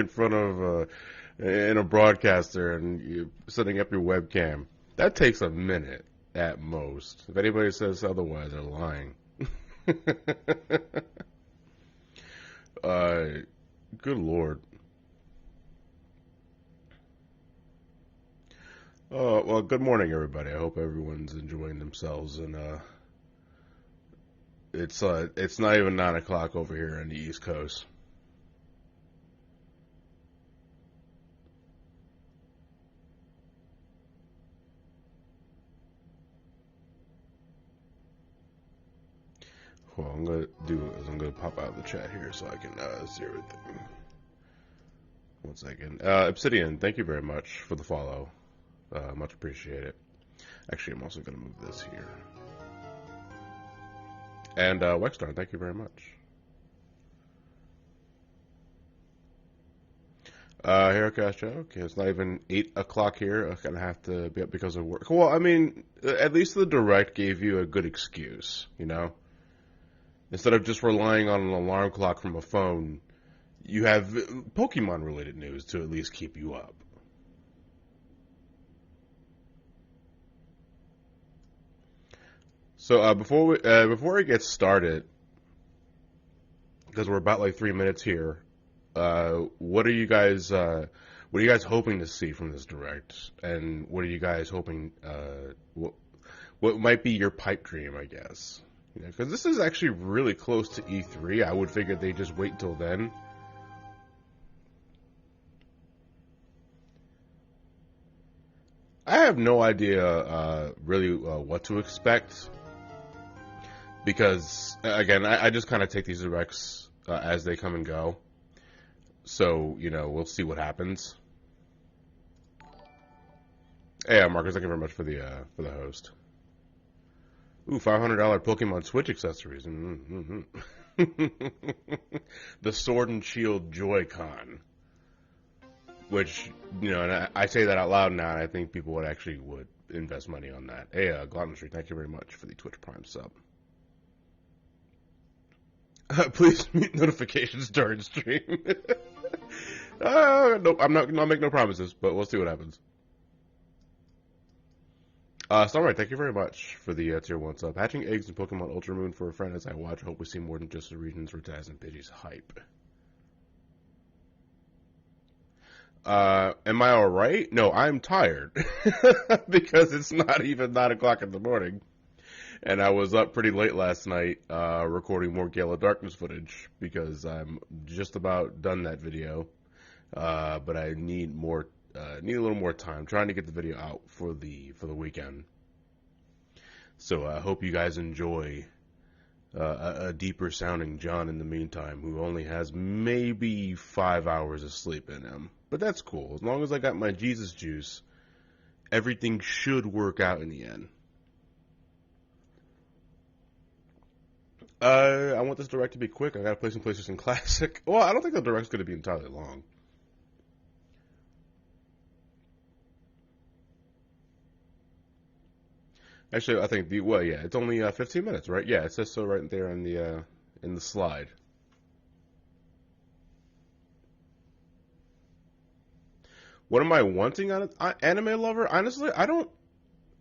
in front of in a broadcaster and you're setting up your webcam. That takes a minute at most. If anybody says otherwise, they're lying. uh, Good Lord. Well, good morning, everybody. I hope everyone's enjoying themselves, and it's not even 9 o'clock over here on the East Coast. Well, I'm gonna do is I'm gonna pop out of the chat here so I can see everything. 1 second. Obsidian, thank you very much for the follow. Much appreciated. Actually, I'm also gonna move this here. And Wexstar, thank you very much. Haircast, okay, it's not even 8 o'clock here. I'm gonna have to be up because of work. Well, I mean, at least the direct gave you a good excuse, you know? Instead of just relying on an alarm clock from a phone, you have Pokemon related news to at least keep you up. So before we get started, because we're about like 3 minutes here, what are you guys hoping to see from this direct, and what are you guys hoping what might be your pipe dream, I guess? Because this is actually really close to E3. I would figure they just wait till then. I have no idea really what to expect. Because, again, I just kind of take these directs as they come and go. So, we'll see what happens. Hey, Marcus, thank you very much for the host. Ooh, $500 Pokemon Switch accessories. Mm-hmm. The Sword and Shield Joy-Con. Which, and I say that out loud now, and I think people would invest money on that. Hey, Glutton Street, thank you very much for the Twitch Prime sub. Please mute notifications during stream. Nope, I'm not gonna make no promises, but we'll see what happens. Starlight, thank you very much for the tier 1 sub. Hatching eggs in Pokemon Ultra Moon for a friend as I watch. I hope we see more than just the regions where Taz and Pidgey's hype. Am I alright? No, I'm tired. Because it's not even 9 o'clock in the morning. And I was up pretty late last night recording more Gale of Darkness footage because I'm just about done that video. But I need a little more time trying to get the video out for the weekend. So I hope you guys enjoy a deeper sounding John in the meantime, who only has maybe 5 hours of sleep in him. But that's cool. As long as I got my Jesus juice, everything should work out in the end. I want this direct to be quick. I gotta play some PlayStation Classic. Well, I don't think the direct's gonna be entirely long. Actually, I think it's only 15 minutes, right? Yeah, it says so right there in the slide. What am I wanting on an anime lover? Honestly, I don't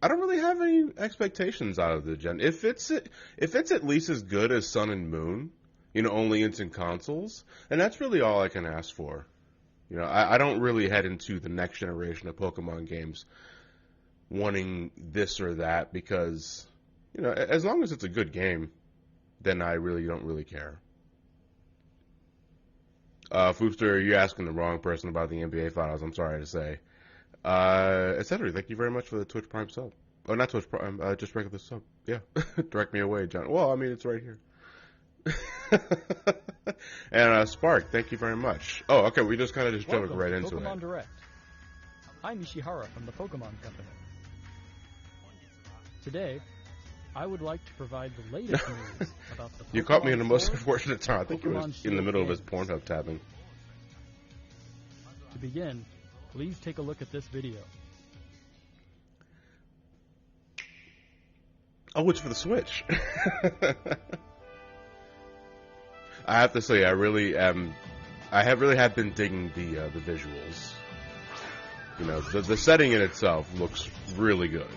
really have any expectations out of the gen. If it's at least as good as Sun and Moon, only instant consoles, and that's really all I can ask for. I don't really head into the next generation of Pokemon games wanting this or that because, as long as it's a good game, then I really don't really care. Foopster, you're asking the wrong person about the NBA Finals, I'm sorry to say. Etc. Thank you very much for the Twitch Prime sub. Oh, not Twitch Prime, just regular sub. Yeah, direct me away, John. Well, I mean, it's right here. And Spark, thank you very much. Oh, okay, we just kind of just jumped right into Pokemon it. Direct. I'm Ishihara from the Pokemon Company. Today, I would like to provide the latest news about the Pokemon You caught me in the most Sword, unfortunate time. I think it was in the middle of his Pornhub tabbing. To begin, please take a look at this video. Oh, it's for the Switch. I have to say, I really am I really have been digging the visuals. You know, the setting in itself looks really good.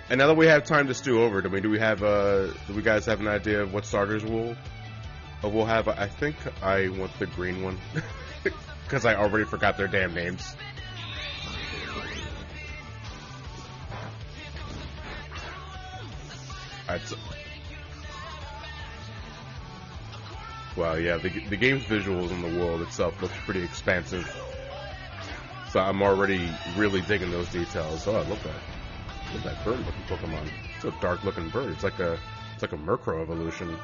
And now that we have time to stew over it, I mean, do we guys have an idea of what starters we'll have? I think I want the green one because I already forgot their damn names. Wow, yeah, the game's visuals in the world itself looks pretty expansive. So I'm already really digging those details. Oh, I love that. Look at that bird-looking Pokemon. It's a dark-looking bird. It's like a Murkrow evolution.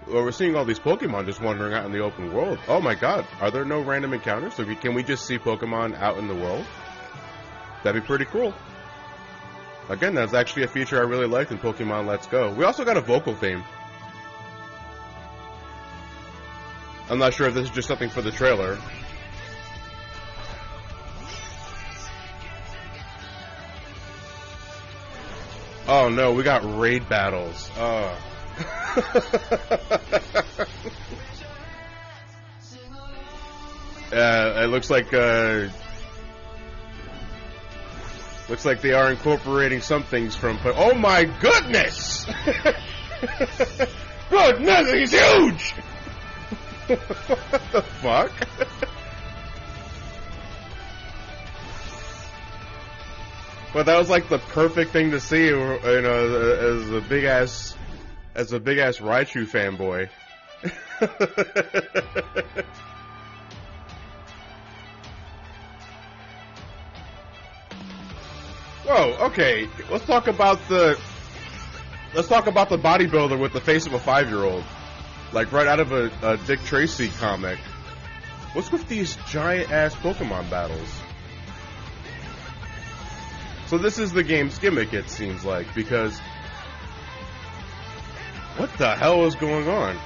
Well, we're seeing all these Pokemon just wandering out in the open world. Oh my god, are there no random encounters? So can we just see Pokemon out in the world? That'd be pretty cool. Again, that's actually a feature I really liked in Pokemon Let's Go. We also got a vocal theme. I'm not sure if this is just something for the trailer. Oh no, we got raid battles. It looks like they are incorporating some things from. Oh my goodness! Goodness, he's huge! What the fuck? But that was like the perfect thing to see, you know, as a big ass Raichu fanboy. Whoa, okay. Let's talk about the bodybuilder with the face of a 5-year-old. Like right out of a Dick Tracy comic. What's with these giant-ass Pokemon battles? So this is the game's gimmick, it seems like, because... What the hell is going on?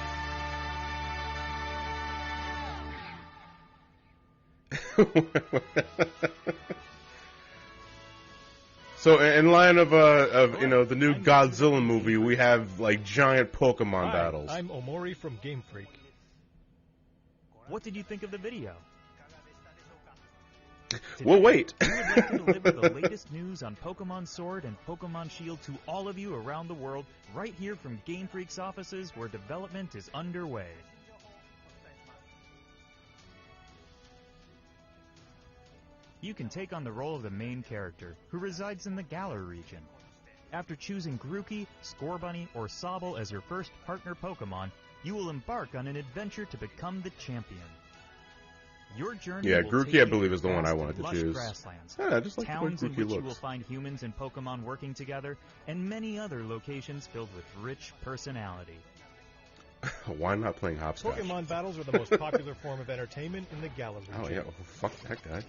So in line of you know, the new Godzilla movie, we have like giant Pokemon battles. I'm Omori from Game Freak. What did you think of the video? Well, wait. We would like to deliver the latest news on Pokemon Sword and Pokemon Shield to all of you around the world, right here from Game Freak's offices, where development is underway. You can take on the role of the main character, who resides in the Galar region. After choosing Grookey, Scorbunny, or Sobble as your first partner Pokemon, you will embark on an adventure to become the champion. Your journey will Grookey, take I believe, is the one I wanted to lush choose. grasslands, Yeah, I just like the way towns in Grookey which you will looks. find humans and Pokemon working together, and many other locations filled with rich personality. Why not playing hopscotch? Pokemon battles are the most popular form of entertainment in the Galar region. Oh yeah, well, fuck that guy.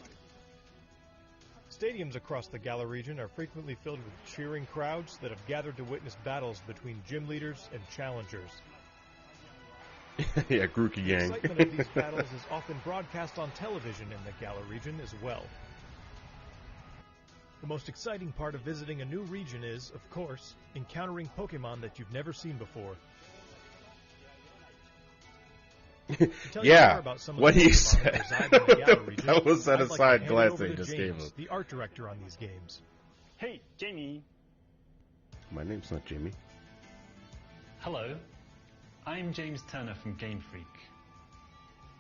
Stadiums across the Galar region are frequently filled with cheering crowds that have gathered to witness battles between gym leaders and challengers. Yeah, Grookey The gang. excitement of these battles is often broadcast on television in the Galar region as well. The most exciting part of visiting a new region is, of course, encountering Pokemon that you've never seen before. To tell you more Yeah, about some of what the he Pokemon that said. reside in the Galar region, That was set I'd like to aside hand it glance over they to just James, gave him. the art director on these games. Hey, Jamie. My name's not Jamie. Hello. I'm James Turner from Game Freak.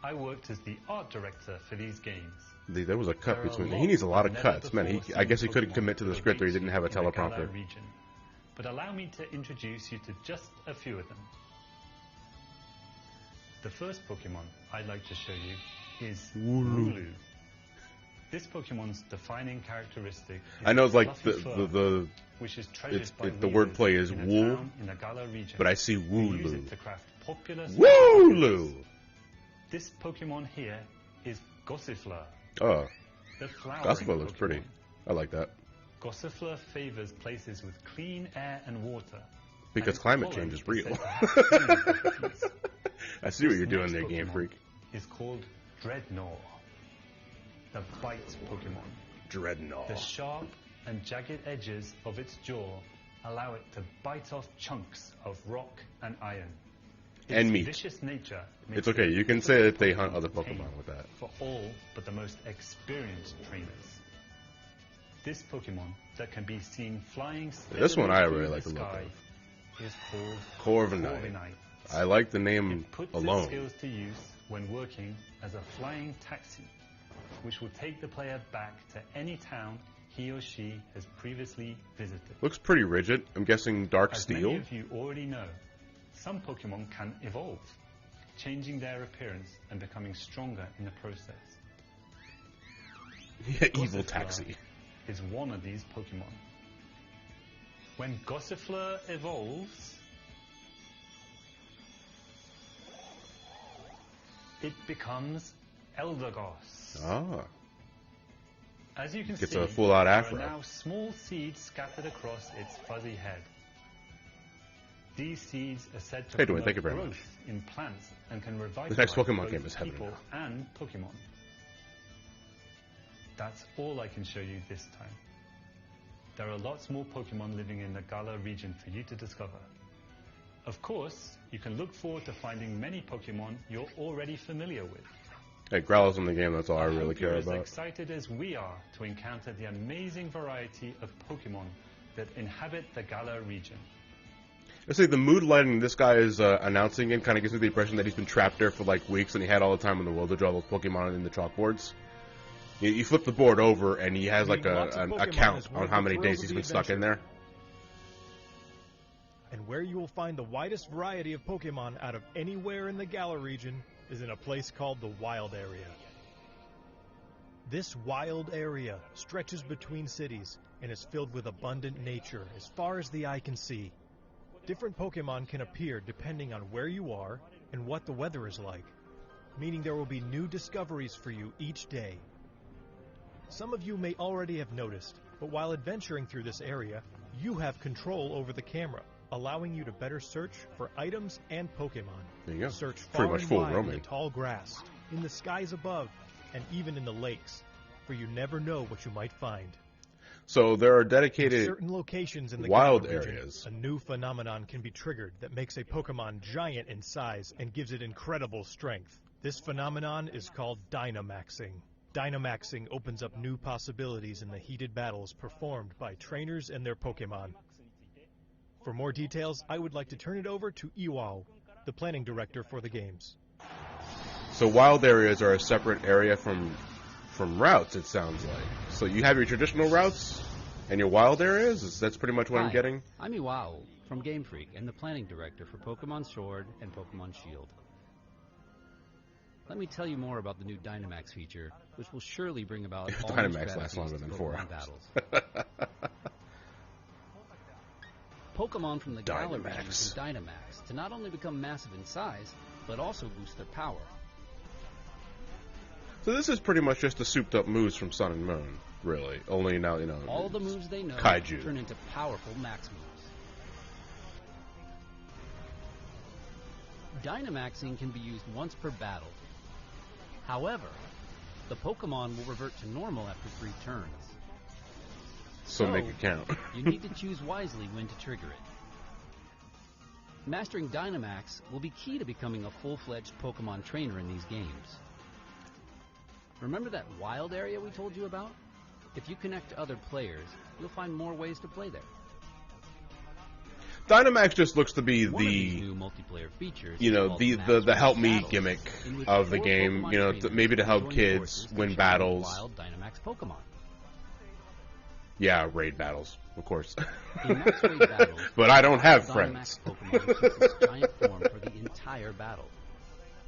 I worked as the art director for these games. There was a cut There are between. a He needs a lot of lot cuts, of man. never-before-seen I guess he couldn't Pokemon commit to the that script, or he await didn't have a in the Galar teleprompter. region. But allow me to introduce you to just a few of them. The first Pokemon I'd like to show you is Wooloo. This Pokemon's defining characteristic is I know it's like fluffy fur, which is treasured by the weavers wordplay is in a wool, town in the Galar region. but I see They use Wooloo. it to craft popular Wooloo! This Pokemon here is Gossifleur, Oh, the flowering Gossifleur looks Pokemon. pretty. I like that. Gossifleur favors places with clean air and water. Because and climate pollen change is is real. said to have healing properties. I see what This you're doing next there, Game Pokemon Freak. is called Dreadnought, the bite Pokemon. Dreadnought. The sharp and jagged edges of its jaw allow it to bite off chunks of rock and iron. And Its meat. vicious nature makes It's okay, it you can say that they hunt other pain Pokemon with that. for all but the most experienced trainers. This Pokemon that can be seen flying This one I steadily really through like the look sky of. is called Corviknight. I like the name It puts its alone. skills to use when working as a flying taxi, which will take the player back to any town he or she has previously visited. Looks pretty rigid. I'm guessing Dark As Steel. many of you already know, some Pokemon can evolve, changing their appearance and becoming stronger in the process. Yeah, Evil Gossifleur Taxi. is one of these Pokemon. When Gossifleur evolves, it becomes Eldegoss. Ah. As you can Gets see, a full-out there afro. are now small seeds scattered across its fuzzy head. These seeds are said to Hey, Dwayne, promote thank you very growth much. in plants and can revitalize next Pokemon both game is heaven people and Pokemon. That's all I can show you this time. There are lots more Pokemon living in the Galar region for you to discover. Of course, you can look forward to finding many Pokemon you're already familiar with. Hey, Growlithe in the game, that's all I I really hope you're care as about. excited as we are to encounter the amazing variety of Pokemon that inhabit the Galar region. Let's say the mood lighting this guy is announcing in kind of gives me the impression that he's been trapped there for like weeks and he had all the time in the world to draw those Pokemon in the chalkboards. You flip the board over and he has like Lots of a Pokemon count is one on of how the many thrills days of he's the been stuck in there. And where you will find the widest variety of Pokemon out of anywhere in the Galar region is in a place called the Wild Area. This wild area stretches between cities and is filled with abundant nature as far as the eye can see. Different Pokemon can appear depending on where you are and what the weather is like, meaning there will be new discoveries for you each day. Some of you may already have noticed, but while adventuring through this area, you have control over the camera, allowing you to better search for items and Pokemon. There you go. Search Pretty far much and full wide in roaming. the tall grass, in the skies above, and even in the lakes, for you never know what you might find. So there are In dedicated certain locations in the wild Galar region, areas. a new phenomenon can be triggered that makes a Pokemon giant in size and gives it incredible strength. This phenomenon is called Dynamaxing. Dynamaxing opens up new possibilities in the heated battles performed by trainers and their Pokemon. For more details, I would like to turn it over to Iwao, the planning director for the games. So wild areas are a separate area from routes, it sounds like. So you have your traditional routes and your wild areas? That's pretty much what I'm Hi, getting? I'm Iwao from Game Freak and the planning director for Pokemon Sword and Pokemon Shield. Let me tell you more about the new Dynamax feature, which will surely bring about all new Dynamax lasts strategies longer to than 4 Pokemon hours. battles. Pokemon from the Galar region Dynamax. can Dynamax to not only become massive in size, but also boost their power. So this is pretty much just the souped up moves from Sun and Moon, really. Only now, All the moves they know Kaiju. turn into powerful max moves. Dynamaxing can be used once per battle. However, the Pokemon will revert to normal after 3 turns. So make it count. You need to choose wisely when to trigger it. Mastering Dynamax will be key to becoming a full-fledged Pokemon trainer in these games. Remember that wild area we told you about? If you connect to other players, you'll find more ways to play there. Dynamax just looks to be One of these the, new multiplayer features you know, called the Master help me Battles, gimmick in which of the 4 game, Pokemon you know, trainers maybe to help join kids forces to win train battles. Wild Dynamax Pokemon. Yeah, raid battles, of course. In Max Raid battles, But I don't have Dynamax friends. Pokemon keeps its giant form for the entire battle.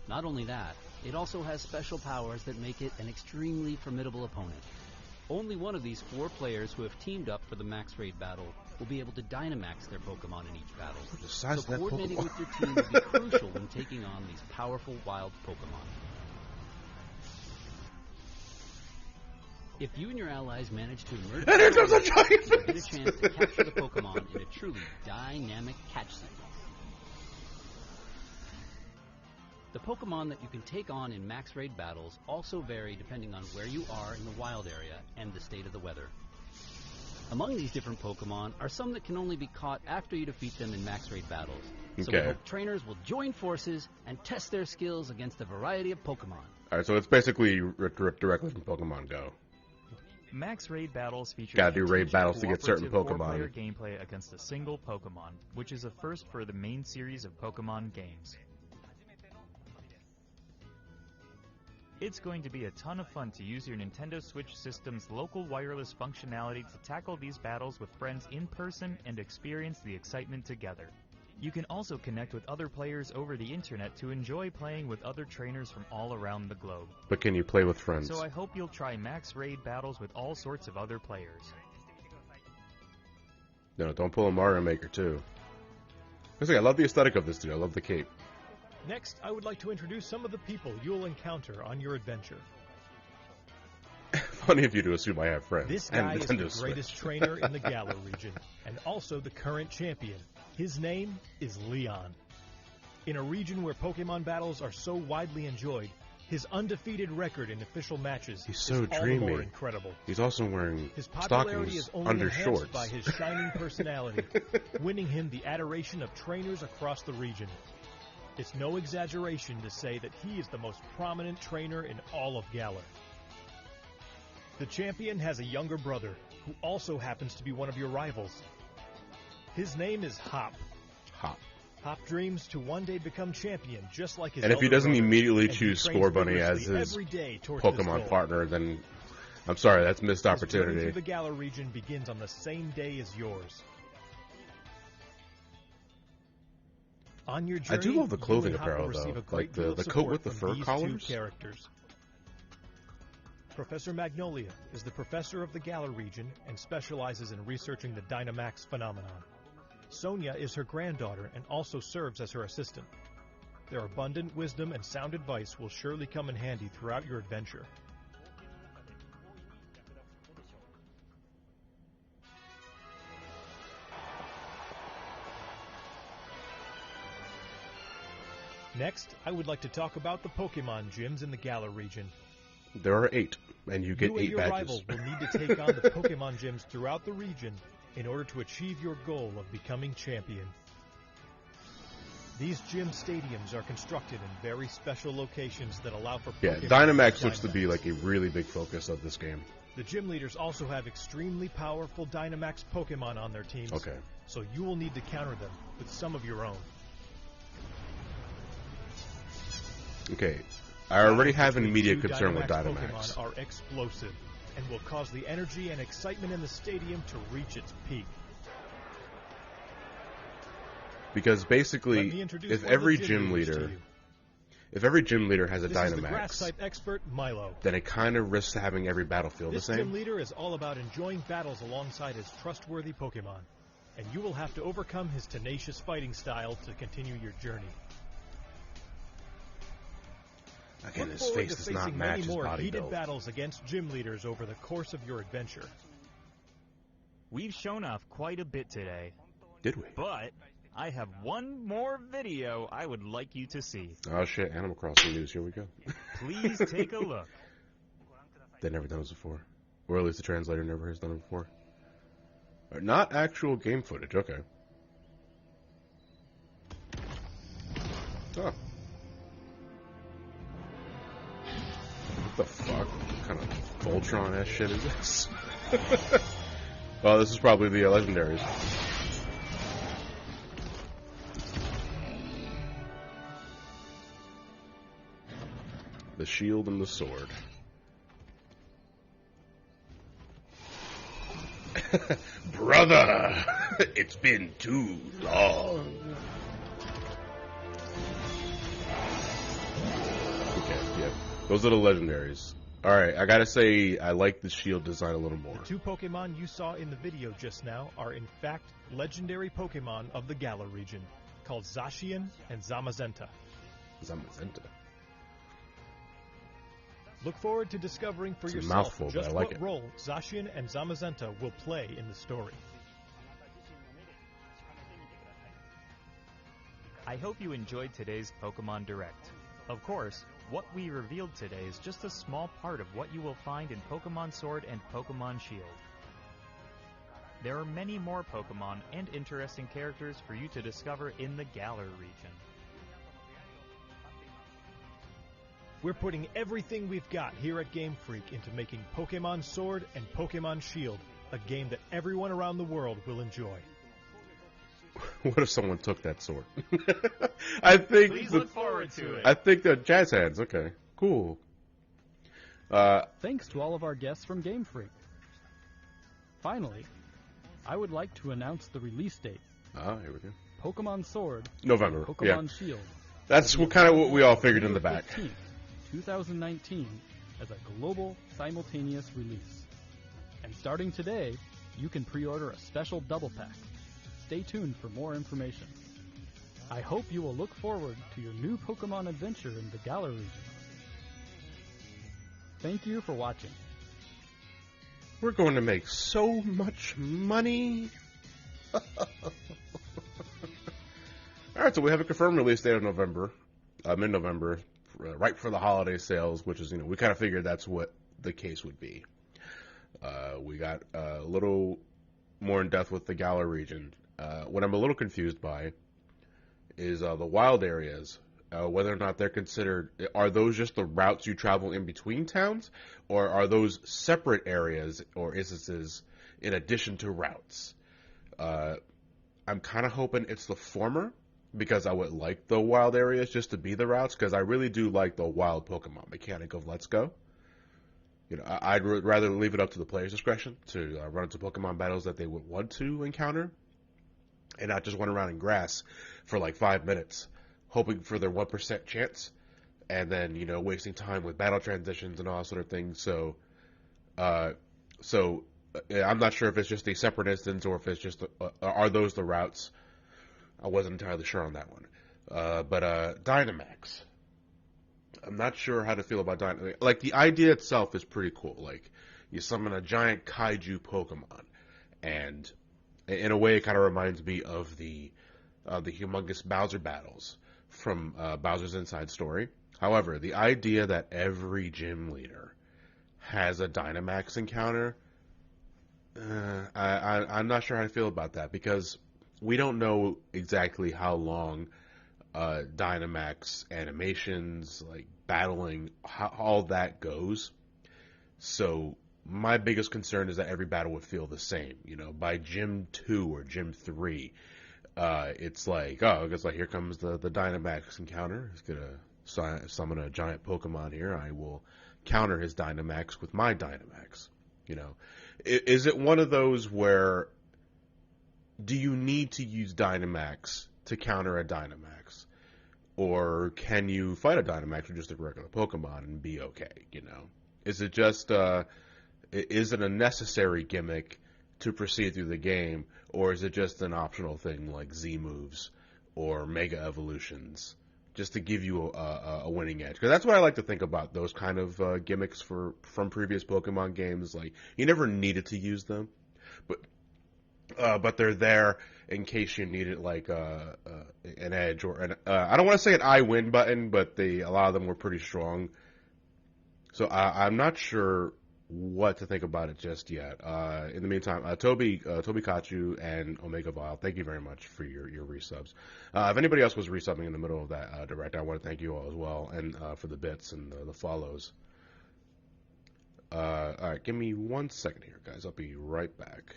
Not only that, it also has special powers that make it an extremely formidable opponent. Only one of these 4 players who have teamed up for the Max Raid battle will be able to Dynamax their Pokemon in each battle. The size So of that coordinating Pokemon. with your team will be crucial when taking on these powerful wild Pokemon. If you and your allies manage to emerge, And here comes a giant you'll get a chance to capture the Pokemon in a truly dynamic catch sequence. The Pokemon that you can take on in max raid battles also vary depending on where you are in the wild area and the state of the weather. Among these different Pokemon are some that can only be caught after you defeat them in max raid battles. So we hope trainers will join forces and test their skills against a variety of Pokemon. Alright, so it's basically directly from Pokemon Go. Max raid battles feature Gotta do raid battles to get certain Pokemon. Four-player gameplay against a single Pokemon, which is a first for the main series of Pokemon games. It's going to be a ton of fun to use your Nintendo Switch system's local wireless functionality to tackle these battles with friends in person and experience the excitement together. You can also connect with other players over the internet to enjoy playing with other trainers from all around the globe. But can you play with friends? So I hope you'll try max raid battles with all sorts of other players. No, don't pull a Mario Maker too. I love the aesthetic of this dude. I love the cape. Next, I would like to introduce some of the people you'll encounter on your adventure. Funny of you to assume I have friends. This guy is the greatest trainer in the Galar region, and also the current champion. His name is Leon. In a region where Pokemon battles are so widely enjoyed, his undefeated record in official matches is so all the more incredible. He's also wearing his popularity stockings is only under enhanced shorts by his shining personality, winning him the adoration of trainers across the region. It's no exaggeration to say that he is the most prominent trainer in all of Galar. The champion has a younger brother, who also happens to be one of your rivals. His name is Hop. Hop dreams to one day become champion, just like his And if he doesn't brother, immediately choose Scorbunny as his Pokemon partner, then I'm sorry, that's missed opportunity. His journey through the Galar region begins on the same day as yours. On your journey, I do love the clothing you and Hop apparel, will receive though. a great Like deal the of coat with support the from fur these collars. two characters. Professor Magnolia is the professor of the Galar region and specializes in researching the Dynamax phenomenon. Sonia is her granddaughter and also serves as her assistant. Their abundant wisdom and sound advice will surely come in handy throughout your adventure. Next, I would like to talk about the Pokemon gyms in the Galar region. There are 8, and you get 8 your badges. Rival will need to take on the Pokemon gyms throughout the region in order to achieve your goal of becoming champion. These gym stadiums are constructed in very special locations that allow for Pokemon Dynamax looks to be like a really big focus of this game. The gym leaders also have extremely powerful Dynamax Pokemon on their teams, so you will need to counter them with some of your own. Okay, I already have an immediate concern with Dynamax Dynamax. Pokemon are explosive and will cause the energy and excitement in the stadium to reach its peak. Because basically, if every gym leader has a Dynamax, type expert, Milo. then it kind of risks having every battlefield the same. This gym leader is all about enjoying battles alongside his trustworthy Pokemon, and you will have to overcome his tenacious fighting style to continue your journey. Again, his face does not match his body heated build. Battles against gym leaders over the course of your adventure. We've shown off quite a bit today. Did we? But I have one more video I would like you to see. Oh shit, Animal Crossing news, here we go. Please take a look. They've never done this before. Or at least the translator never has done it before. Not actual game footage, okay. Oh. What the fuck? What kind of Voltron-ass shit is this? Well, this is probably the legendaries. The shield and the sword. Brother! It's been too long. Okay, yeah. Those are the legendaries. Alright, I gotta say, I like the shield design a little more. The two Pokemon you saw in the video just now are in fact legendary Pokemon of the Galar region, called Zacian and Zamazenta. Zamazenta. Look forward to discovering for It's a yourself mouthful, just but I like what it. role Zacian and Zamazenta will play in the story. I hope you enjoyed today's Pokemon Direct. Of course, what we revealed today is just a small part of what you will find in Pokemon Sword and Pokemon Shield. There are many more Pokemon and interesting characters for you to discover in the Galar region. We're putting everything we've got here at Game Freak into making Pokemon Sword and Pokemon Shield a game that everyone around the world will enjoy. What if someone took that sword? I think. Please look forward to it. I think they're jazz hands. Okay, cool. Thanks to all of our guests from Game Freak. Finally, I would like to announce the release date. Here we go. Pokemon Sword, November. Pokemon Yeah, Shield. that's kind of what we all figured in the back. 15th, 2019, as a global simultaneous release. And starting today, you can pre-order a special double pack. Stay tuned for more information. I hope you will look forward to your new Pokemon adventure in the Galar region. Thank you for watching. We're going to make so much money. Alright, so we have a confirmed release date of November, mid-November, right for the holiday sales, which is, we kind of figured that's what the case would be. We got a little more in depth with the Galar region. What I'm a little confused by is the wild areas, whether or not they're considered, are those just the routes you travel in between towns, or are those separate areas or instances in addition to routes? I'm kind of hoping it's the former, because I would like the wild areas just to be the routes, because I really do like the wild Pokemon mechanic of Let's Go. I'd rather leave it up to the player's discretion to run into Pokemon battles that they would want to encounter, and not just run around in grass for like 5 minutes, hoping for their 1% chance, and then, wasting time with battle transitions and all that sort of thing. So I'm not sure if it's just a separate instance or if it's just, are those the routes? I wasn't entirely sure on that one. But Dynamax. I'm not sure how to feel about Dynamax. Like, the idea itself is pretty cool. Like, you summon a giant kaiju Pokemon, and in a way, it kind of reminds me of the humongous Bowser battles from Bowser's Inside Story. However, the idea that every gym leader has a Dynamax encounter, I'm not sure how to feel about that, because we don't know exactly how long Dynamax animations, like battling, how all that goes. So my biggest concern is that every battle would feel the same. By Gym 2 or Gym 3, it's like, here comes the Dynamax encounter. He's going to summon a giant Pokemon here. I will counter his Dynamax with my Dynamax. Is it one of those where, do you need to use Dynamax to counter a Dynamax? Or can you fight a Dynamax with just a regular Pokemon and be okay, Is it just, is it a necessary gimmick to proceed through the game, or is it just an optional thing like Z moves or Mega Evolutions, just to give you a winning edge? Because that's what I like to think about, those kind of gimmicks from previous Pokemon games. Like, you never needed to use them, but they're there in case you needed, like an edge or an I don't want to say an I win button, but a lot of them were pretty strong. So I'm not sure what to think about it just yet. In the meantime, Toby Kachu and Omega Vile, thank you very much for your resubs. If anybody else was resubbing in the middle of that direct, I want to thank you all as well, and for the bits and the follows. All right, give me 1 second here, guys. I'll be right back.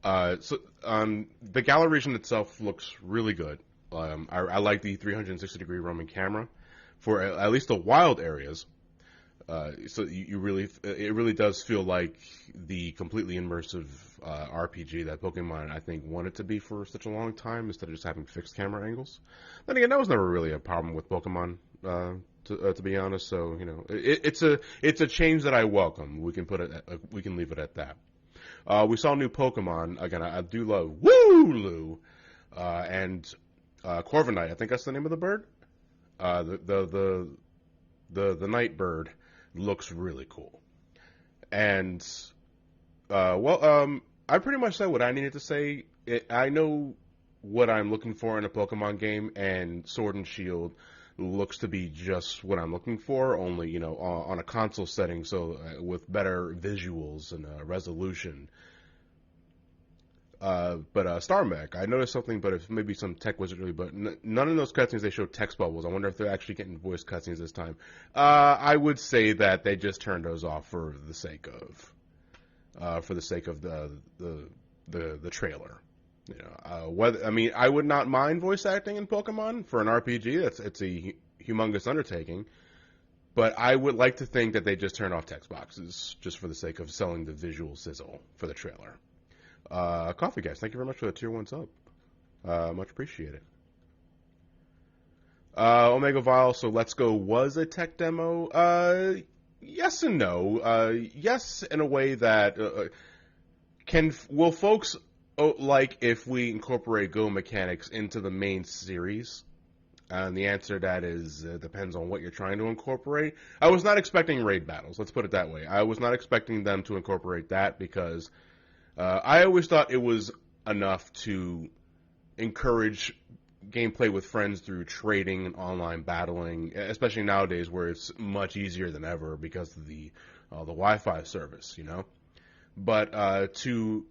The Galar region itself looks really good. I like the 360-degree roaming camera for at least the wild areas. So it really does feel like the completely immersive RPG that Pokemon, I think, wanted to be for such a long time, instead of just having fixed camera angles. Then again, that was never really a problem with Pokemon, to be honest. So it's a change that I welcome. We can leave it at that. We saw new Pokemon. Again, I do love Wooloo, and Corviknight, I think that's the name of the bird. The night bird looks really cool. And I pretty much said what I needed to say. I know what I'm looking for in a Pokemon game, and Sword and Shield looks to be just what I'm looking for, only, on a console setting, so with better visuals and resolution. But Star Mech, I noticed something, but it's maybe some tech wizardry, but none of those cutscenes, they show text bubbles. I wonder if they're actually getting voice cutscenes this time. I would say that they just turned those off for the sake of the trailer. I would not mind voice acting in Pokemon for an RPG. It's a humongous undertaking, but I would like to think that they just turn off text boxes just for the sake of selling the visual sizzle for the trailer. Coffee guys, thank you very much for the tier 1 sub. Much appreciated. Omega Vile, so Let's Go was a tech demo. Yes and no. Yes, in a way that will folks like if we incorporate Go mechanics into the main series? And the answer to that is depends on what you're trying to incorporate. I was not expecting raid battles. Let's put it that way. I was not expecting them to incorporate that because I always thought it was enough to encourage gameplay with friends through trading and online battling, especially nowadays where it's much easier than ever because of the Wi-Fi service, But to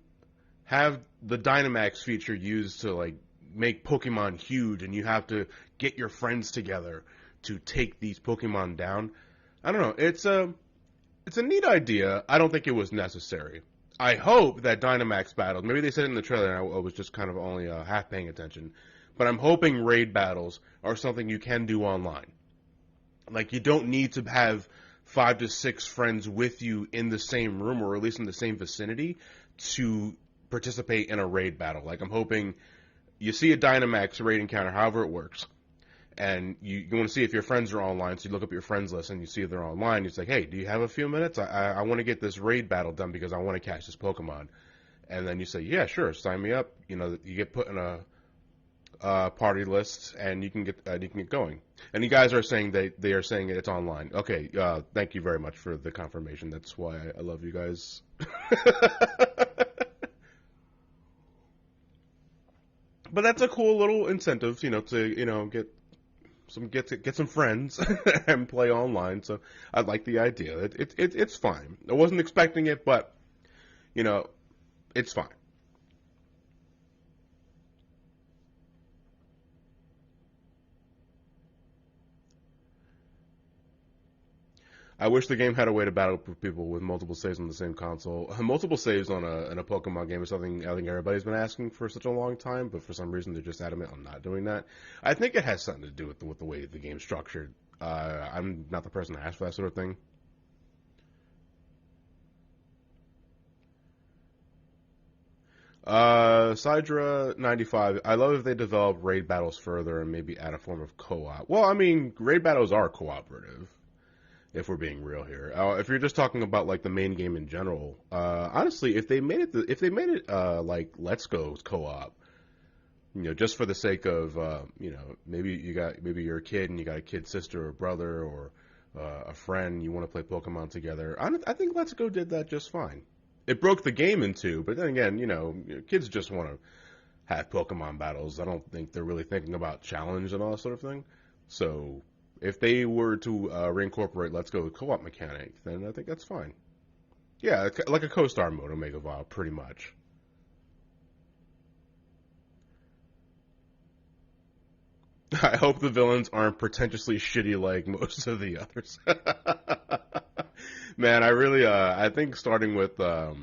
have the Dynamax feature used to make Pokemon huge, and you have to get your friends together to take these Pokemon down, I don't know. It's a neat idea. I don't think it was necessary. I hope that Dynamax battles, maybe they said it in the trailer and I was just kind of only half paying attention, but I'm hoping raid battles are something you can do online. You don't need to have 5 to 6 friends with you in the same room or at least in the same vicinity to participate in a raid battle. I'm hoping you see a Dynamax raid encounter, however it works, and you want to see if your friends are online, so you look up your friends list and you see if they're online. You say, hey, do you have a few minutes? I want to get this raid battle done because I want to catch this Pokemon. And then you say, yeah, sure, sign me up. You get put in a party list and you can get going. And you guys are saying they are saying it's online. Okay, thank you very much for the confirmation. That's why I love you guys. But that's a cool little incentive, to get some friends and play online. So I like the idea. It's fine. I wasn't expecting it, but it's fine. I wish the game had a way to battle with people with multiple saves on the same console. Multiple saves in a Pokemon game is something I think everybody's been asking for such a long time, but for some reason they're just adamant on not doing that. I think it has something to do with the way the game's structured. I'm not the person to ask for that sort of thing. Sidra 95. I love if they develop raid battles further and maybe add a form of co-op. Well, I mean, raid battles are cooperative, if we're being real here. If you're just talking about the main game in general, honestly, if they made it like Let's Go co-op, just for the sake of maybe you're a kid and you got a kid sister or brother or a friend, you want to play Pokemon together. I think Let's Go did that just fine. It broke the game in two, but then again, kids just want to have Pokemon battles. I don't think they're really thinking about challenge and all that sort of thing. So if they were to reincorporate Let's Go co-op mechanic, then I think that's fine. Yeah, like a co-star mode, Omega Vile, pretty much. I hope the villains aren't pretentiously shitty like most of the others. Man, I think starting with, I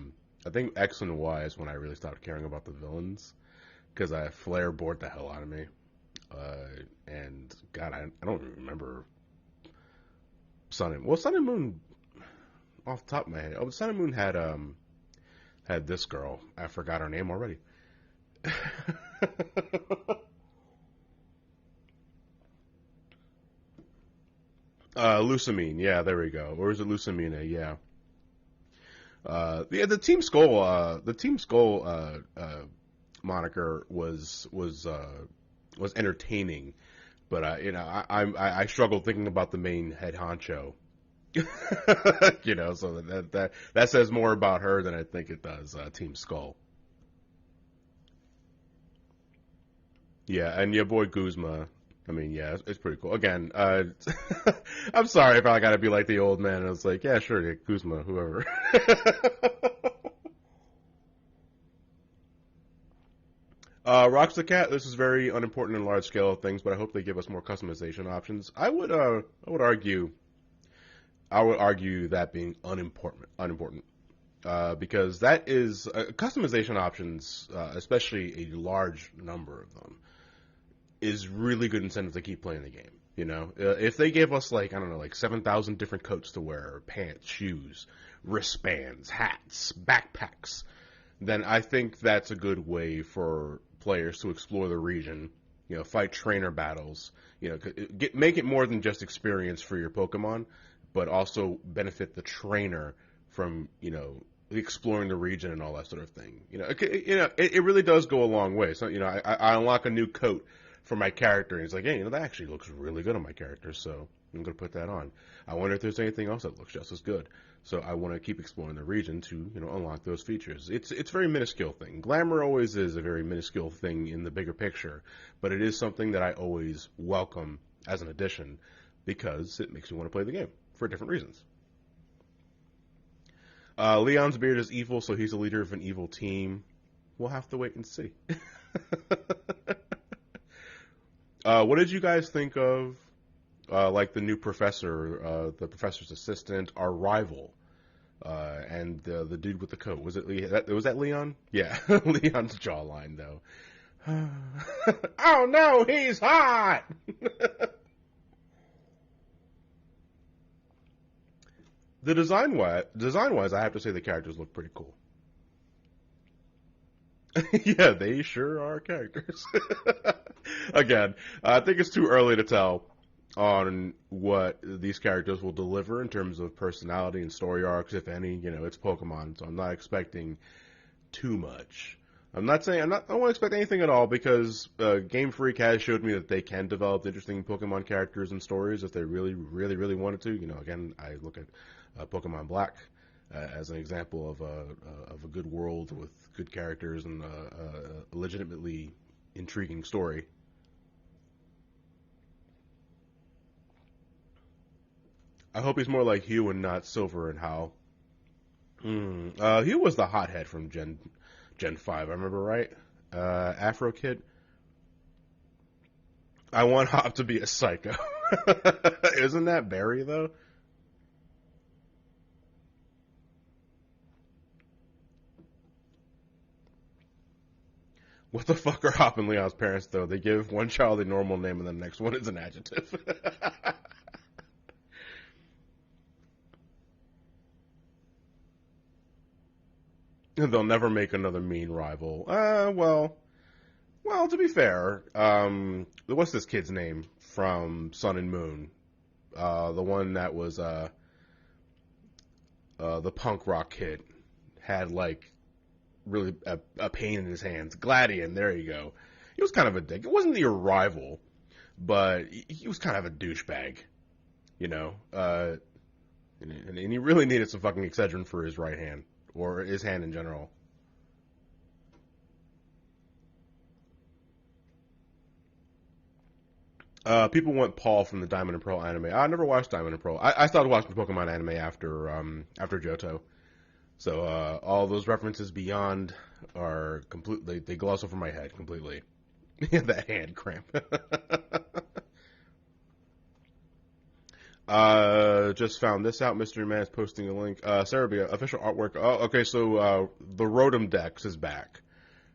think X and Y is when I really stopped caring about the villains, because Flare bored the hell out of me. And God, I don't remember Sun and Moon off the top of my head. Oh, Sun and Moon had this girl. I forgot her name already. Lusamine, yeah, there we go. Or is it Lusamina? Yeah. The Team Skull, moniker was was entertaining. But I struggled thinking about the main head honcho. So that says more about her than I think it does Team Skull. Yeah, and your boy Guzma. I mean, yeah, it's pretty cool. Again, I'm sorry if I gotta be like the old man. And it's like, yeah, sure, yeah, Guzma, whoever. Rocks the Cat. This is very unimportant and large scale things, but I hope they give us more customization options. I would argue that being unimportant, because that is customization options, especially a large number of them, is really good incentive to keep playing the game. If they gave us like 7,000 different coats to wear, pants, shoes, wristbands, hats, backpacks, then I think that's a good way for players to explore the region. Fight trainer battles. Make it more than just experience for your Pokemon, but also benefit the trainer from exploring the region and all that sort of thing. It really does go a long way. So I unlock a new coat for my character, and it's like, hey, that actually looks really good on my character, so I'm going to put that on. I wonder if there's anything else that looks just as good. So I want to keep exploring the region to, unlock those features. It's a very minuscule thing. Glamour always is a very minuscule thing in the bigger picture, but it is something that I always welcome as an addition because it makes me want to play the game for different reasons. Leon's beard is evil, so he's the leader of an evil team. We'll have to wait and see. What did you guys think of, like the new professor, the professor's assistant, our rival, and the dude with the coat? Was it was that Leon? Yeah, Leon's jawline though. Oh no, he's hot. The design-wise, I have to say the characters look pretty cool. Yeah, they sure are characters. Again, I think it's too early to tell on what these characters will deliver in terms of personality and story arcs, if any. It's Pokemon, so I'm not expecting too much. I don't want to expect anything at all because Game Freak has showed me that they can develop interesting Pokemon characters and stories if they really, really, really wanted to. Again, I look at Pokemon Black as an example of a good world with good characters and a legitimately intriguing story. I hope he's more like Hugh and not Silver and Hal. Hugh was the hothead from Gen 5, I remember right? Afro Kid. I want Hop to be a psycho. Isn't that Barry, though? What the fuck are Hop and Leon's parents, though? They give one child a normal name and the next one is an adjective. They'll never make another mean rival. Well, to be fair, what's this kid's name from Sun and Moon? The one that was the punk rock kid had like really a pain in his hands. Gladian, there you go. He was kind of a dick. It wasn't your rival, but he was kind of a douchebag, and he really needed some fucking Excedrin for his right hand. Or his hand in general. People want Paul from the Diamond and Pearl anime. I never watched Diamond and Pearl. I started watching Pokemon anime after Johto. So all those references beyond are completely, they gloss over my head completely. That hand cramp. Just found this out. Mystery Man is posting a link. Cerebia, official artwork. Oh, okay, so the Rotom Dex is back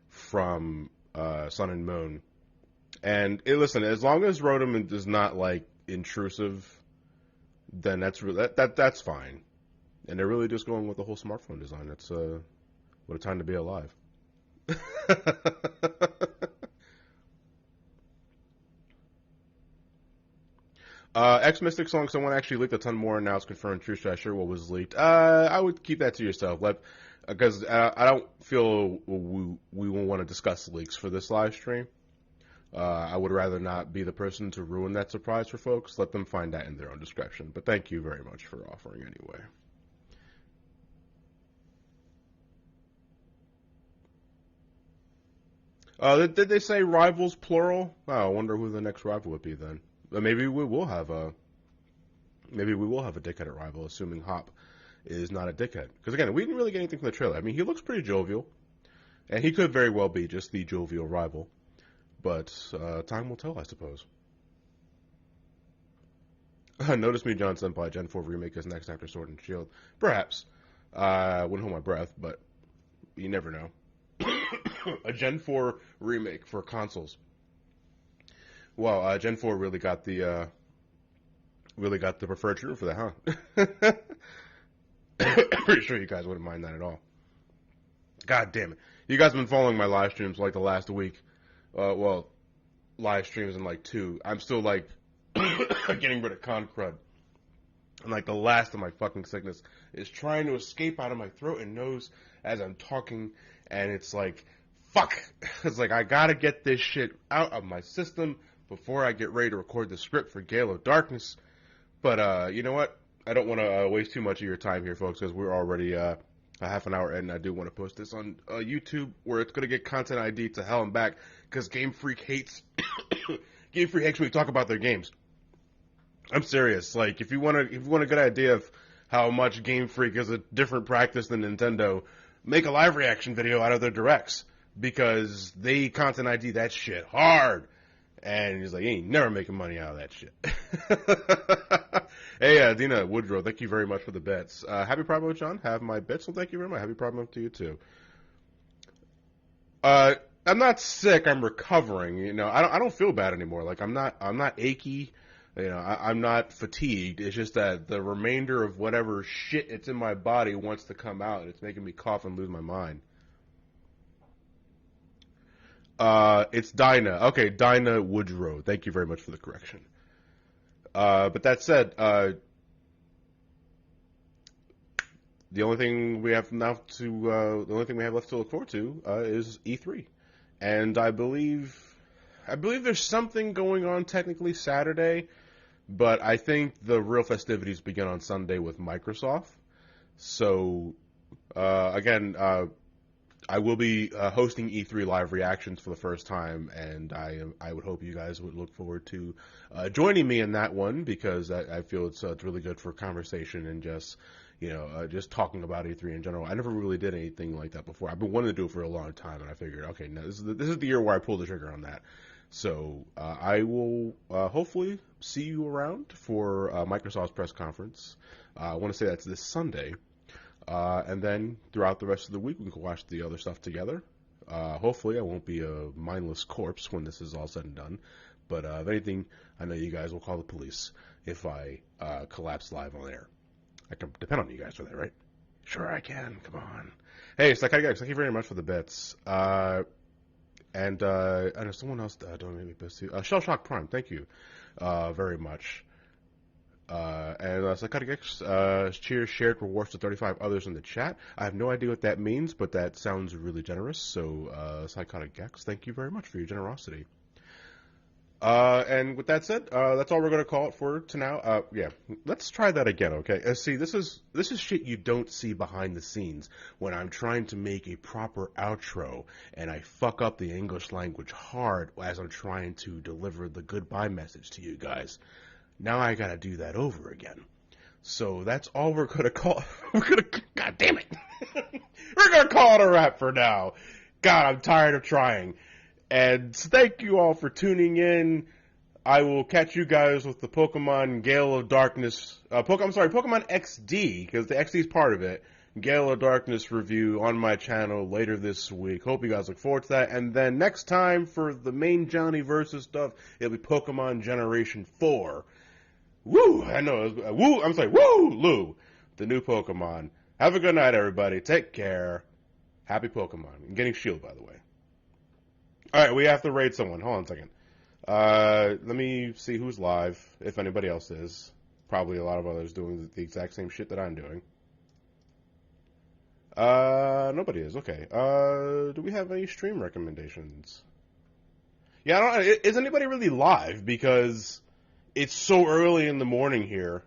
from Sun and Moon. And listen, as long as Rotom is not like intrusive, then that's fine. And they're really just going with the whole smartphone design. That's what a time to be alive. X-Mystic song, someone actually leaked a ton more, and now it's confirmed. True, I sure what was leaked. I would keep that to yourself, because I don't feel we will want to discuss leaks for this live stream. I would rather not be the person to ruin that surprise for folks. Let them find that in their own discretion. But thank you very much for offering anyway. Did they say rivals plural? Oh, I wonder who the next rival would be then. Maybe we will have a dickheaded rival, assuming Hop is not a dickhead. Because again, we didn't really get anything from the trailer. I mean, he looks pretty jovial, and he could very well be just the jovial rival. But time will tell, I suppose. Notice Me, John Senpai, Gen 4 remake is next after Sword and Shield. Perhaps. Wouldn't hold my breath, but you never know. A Gen 4 remake for consoles. Well, Gen 4 really got the preferred treatment for that, huh? Pretty sure you guys wouldn't mind that at all. God damn it. You guys have been following my live streams like the last week. Well, live streams in like 2. I'm still like getting rid of con crud. And like the last of my fucking sickness is trying to escape out of my throat and nose as I'm talking. And it's like, fuck. It's like, I gotta get this shit out of my system before I get ready to record the script for Gale of Darkness. But, you know what? I don't want to waste too much of your time here, folks, because we're already a half an hour in, and I do want to post this on YouTube, where it's going to get content ID to hell and back, because Game Freak hates Game Freak hates when we talk about their games. I'm serious. Like, if you want a good idea of how much Game Freak is a different practice than Nintendo, make a live reaction video out of their directs, because they content ID that shit hard. And he's like, he ain't never making money out of that shit. Hey, Dina Woodrow, thank you very much for the bits. Happy Pride Month, John. Have my bits, so thank you very much. Happy Pride Month to you, too. I'm not sick. I'm recovering. You know, I don't feel bad anymore. Like, I'm not achy. You know, I'm not fatigued. It's just that the remainder of whatever shit it's in my body wants to come out, and it's making me cough and lose my mind. It's Dinah. Okay, Dinah Woodrow. Thank you very much for the correction. But that said, the only thing we have left to look forward to is E3, and I believe there's something going on technically Saturday, but I think the real festivities begin on Sunday with Microsoft. So again. I will be hosting E3 live reactions for the first time, and I would hope you guys would look forward to joining me in that one, because I feel it's really good for conversation and just, you know, just talking about E3 in general. I never really did anything like that before. I've been wanting to do it for a long time, and I figured, okay, now this is the year where I pull the trigger on that. So I will hopefully see you around for Microsoft's press conference. I want to say that's this Sunday. And then throughout the rest of the week, we can watch the other stuff together. Hopefully, I won't be a mindless corpse when this is all said and done. But if anything, I know you guys will call the police if I collapse live on air. I can depend on you guys for that, right? Sure, I can. Come on. Hey, Psychotic, thank you very much for the bits. And I know someone else don't make me best too. Shell Shock Prime, thank you very much. And Psychotic X, cheers, shared rewards to 35 others in the chat. I have no idea what that means, but that sounds really generous. So, Psychotic X, thank you very much for your generosity. And with that said, that's all we're going to call it for now. Yeah, let's try that again, okay? See, this is shit you don't see behind the scenes when I'm trying to make a proper outro and I fuck up the English language hard as I'm trying to deliver the goodbye message to you guys. Now I gotta do that over again. So that's all we're gonna call. God damn it! We're gonna call it a wrap for now. God, I'm tired of trying. And thank you all for tuning in. I will catch you guys with the Pokemon Gale of Darkness. Pokemon XD, because the XD is part of it. Gale of Darkness review on my channel later this week. Hope you guys look forward to that. And then next time for the main Johnny versus stuff, it'll be Pokemon Generation 4. Woo! I know. Woo! Lou! The new Pokemon. Have a good night, everybody. Take care. Happy Pokemon. I'm getting Shield, by the way. Alright, we have to raid someone. Hold on a second. Let me see who's live, if anybody else is. Probably a lot of others doing the exact same shit that I'm doing. Nobody is. Okay. Do we have any stream recommendations? Yeah, is anybody really live? Because it's so early in the morning here.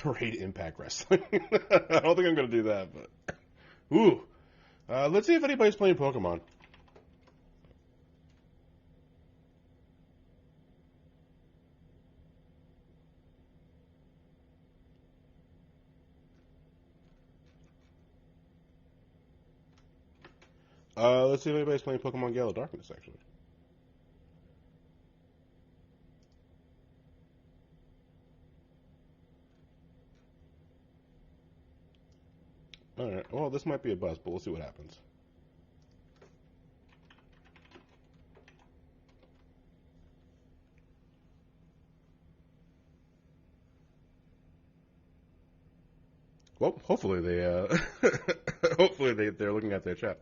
Raid Impact Wrestling. I don't think I'm going to do that, but... Ooh. Let's see if anybody's playing Pokemon. Let's see if anybody's playing Pokemon Gale of Darkness, actually. Alright, well, this might be a bust, but we'll see what happens. Well, hopefully they're looking at their chat.